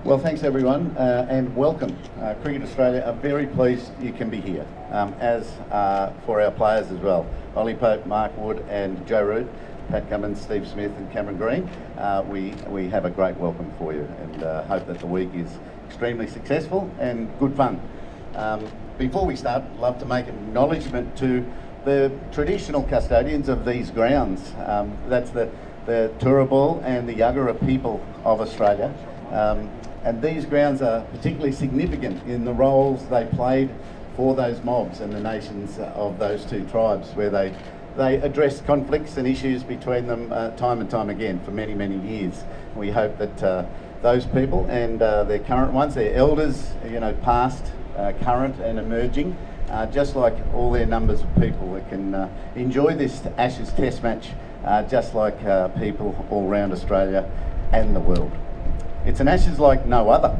Well, thanks everyone, and welcome. Cricket Australia are very pleased you can be here, as for our players as well. Ollie Pope, Mark Wood and Joe Root, Pat Cummins, Steve Smith and Cameron Green. We have a great welcome for you, and hope that the week is extremely successful and good fun. Before we start, I'd love to make an acknowledgement to the traditional custodians of these grounds. That's the Turrbal and the Yuggera people of Australia. And these grounds are particularly significant in the roles they played for those mobs and the nations of those two tribes, where they addressed conflicts and issues between them time and time again for many, many years. We hope that those people and their current ones, their elders, past, current and emerging, just like all their numbers of people that can enjoy this Ashes Test match just like people all around Australia and the world. It's an Ashes like no other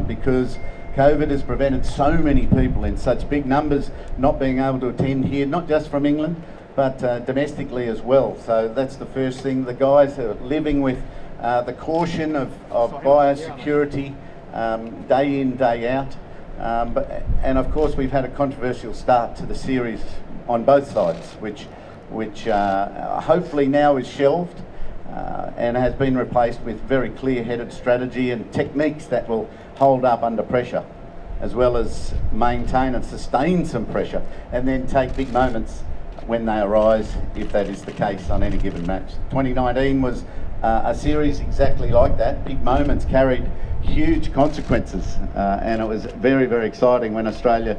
because COVID has prevented so many people in such big numbers not being able to attend here, not just from England, but domestically as well. So that's the first thing. The guys are living with the caution of biosecurity day in, day out. And of course we've had a controversial start to the series on both sides, which hopefully now is shelved. And has been replaced with very clear-headed strategy and techniques that will hold up under pressure, as well as maintain and sustain some pressure, and then take big moments when they arise, if that is the case on any given match. 2019 was a series exactly like that. Big moments carried huge consequences, and it was very, very exciting when Australia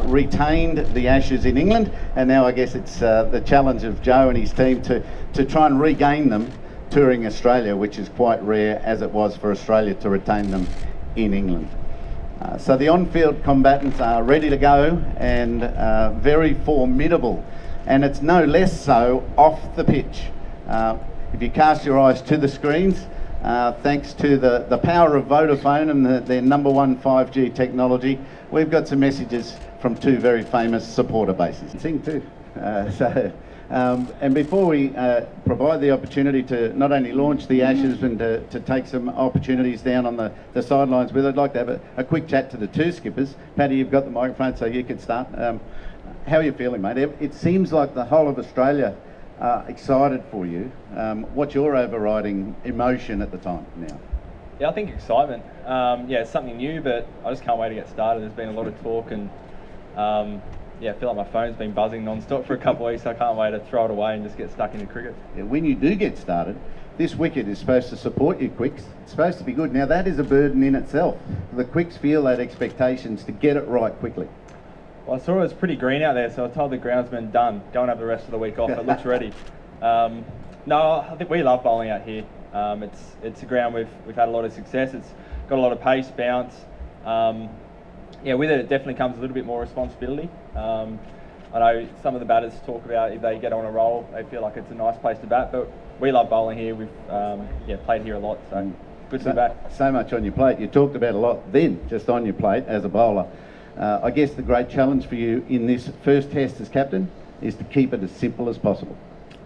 retained the Ashes in England, and now I guess it's the challenge of Joe and his team to try and regain them touring Australia, which is quite rare, as it was for Australia to retain them in England. So the on-field combatants are ready to go and very formidable, and it's no less so off the pitch. If you cast your eyes to the screens, thanks to the power of Vodafone and their #1 5G technology, we've got some messages from two very famous supporter bases. Sing too. And before we provide the opportunity to not only launch the Ashes and to take some opportunities down on the sidelines with, I'd like to have a quick chat to the two skippers. Paddy, you've got the microphone, so you can start. How are you feeling, mate? It seems like the whole of Australia are excited for you. What's your overriding emotion at the time now? Yeah, I think excitement. It's something new, but I just can't wait to get started. There's been a lot of talk and I feel like my phone's been buzzing non-stop for a couple of weeks, so I can't wait to throw it away and just get stuck into cricket. Yeah, when you do get started, this wicket is supposed to support you quicks. It's supposed to be good. Now that is a burden in itself. The quicks feel that expectations to get it right quickly. Well, I saw it was pretty green out there, so I told the groundsman, done, go and have the rest of the week off, it looks ready. No, I think we love bowling out here. It's a ground we've had a lot of success. It's got a lot of pace, bounce. With it definitely comes a little bit more responsibility. I know some of the batters talk about if they get on a roll, they feel like it's a nice place to bat, but we love bowling here. We've played here a lot, so good to be back. So much on your plate. You talked about a lot then, just on your plate as a bowler. I guess the great challenge for you in this first test as captain is to keep it as simple as possible.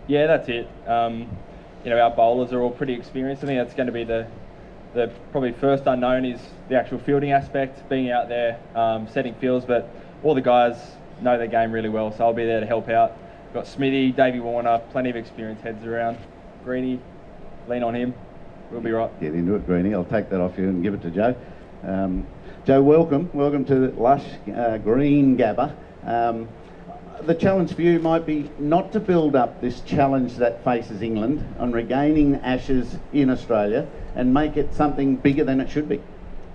Yeah, that's it. Our bowlers are all pretty experienced. I think that's going to be the probably first unknown is the actual fielding aspect, being out there, setting fields, but all the guys know their game really well, so I'll be there to help out. Got Smithy, Davey Warner, plenty of experienced heads around. Greenie, lean on him, we'll be right. Get into it, Greenie. I'll take that off you and give it to Joe. Joe, welcome to lush green Gabba. The challenge for you might be not to build up this challenge that faces England on regaining Ashes in Australia and make it something bigger than it should be.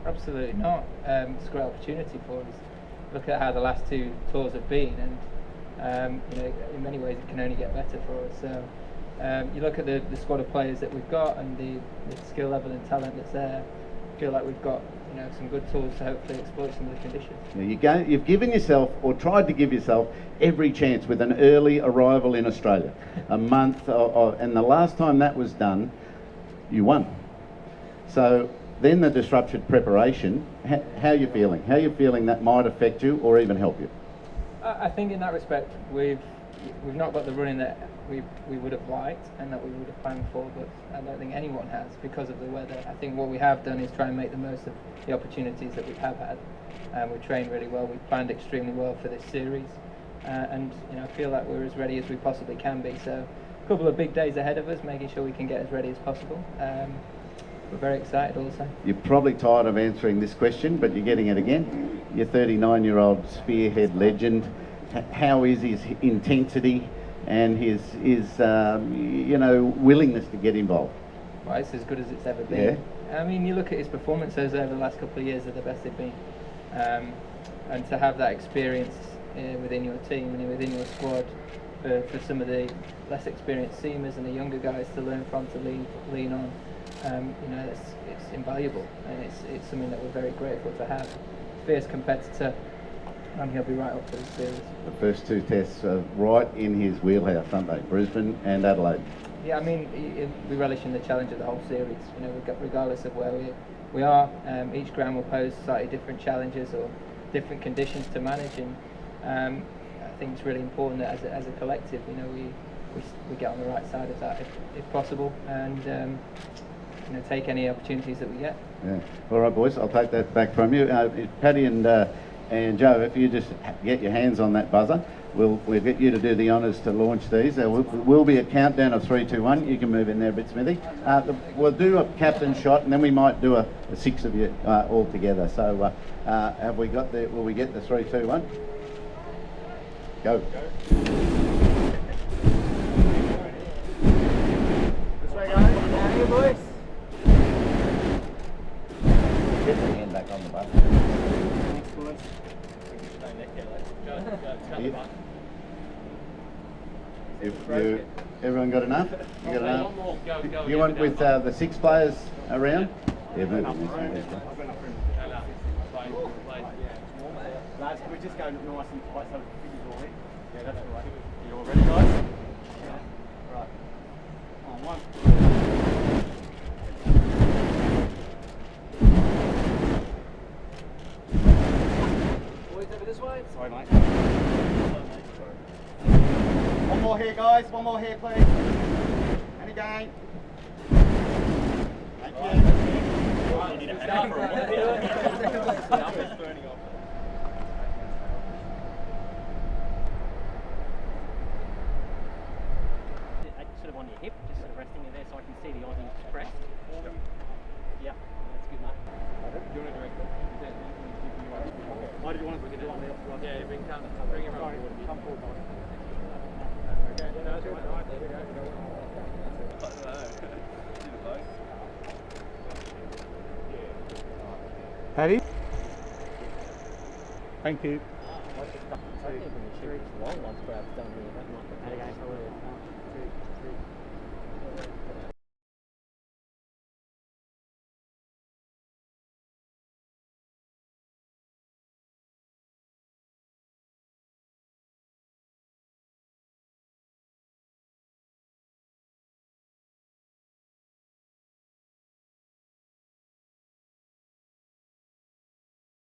Absolutely not. It's a great opportunity for us. Look at how the last two tours have been, and in many ways it can only get better for us. So you look at the squad of players that we've got and the skill level and talent that's there. I feel like we've got some good tools to hopefully exploit some of the conditions. Yeah, you've given yourself, or tried to give yourself, every chance with an early arrival in Australia. A month, and the last time that was done, you won. So then the disrupted preparation, how are you feeling? How are you feeling that might affect you or even help you? I think in that respect, we've we've not got the running that we would have liked and that we would have planned for, but I don't think anyone has because of the weather. I think what we have done is try and make the most of the opportunities that we have had. We've trained really well, we've planned extremely well for this series, and I feel like we're as ready as we possibly can be. So a couple of big days ahead of us, making sure we can get as ready as possible. We're very excited also. You're probably tired of answering this question, but you're getting it again. Your 39-year-old spearhead legend, how is his intensity and his willingness to get involved? Well, it's as good as it's ever been. Yeah. I mean, you look at his performances over the last couple of years, they're the best they've been. And to have that experience within your team and within your squad for some of the less experienced seamers and the younger guys to learn from, to lean on, it's invaluable, and it's something that we're very grateful to have. Fierce competitor, and he'll be right up for the series. The first two tests are right in his wheelhouse, aren't they? Brisbane and Adelaide. Yeah, I mean, we relish in the challenge of the whole series. Regardless of where we are, each ground will pose slightly different challenges or different conditions to manage, and I think it's really important that as a collective, we get on the right side of that if possible, and take any opportunities that we get. Yeah. All right, boys, I'll take that back from you. Paddy and Joe, if you just get your hands on that buzzer, we'll get you to do the honours to launch these. There will be a countdown of 3, 2, 1. You can move in there a bit, Smithy. We'll do a captain shot, and then we might do a 6 of you all together. So have we got the? Will we get the 3, 2, 1? Go. This way, guys. Down here, boys. Get the hand back on the buzzer. Thanks, boys. Everyone got enough? You got enough? One more. Go. You want with the 6 players around? Yeah, move in this way. Lads, can we just go nice and tight so the figures all in? Yeah, that's all right. You all ready, guys? Yeah. Right. On 1. Boys, over this way. Sorry, mate. One more here, guys. One more here, please. And again. Thank you. You need a hand for it. Burning off. Sort of on your hip, just sort of resting it there so I can see the Aussie expressed. Yeah, that's good, mate. Do you want to direct it? Why did you want to do it on the outside? Yeah, bring him around. Come forward, mate. Okay, no, that's right. There we go. Paddy? Thank you. I think when the series long once Brad's done really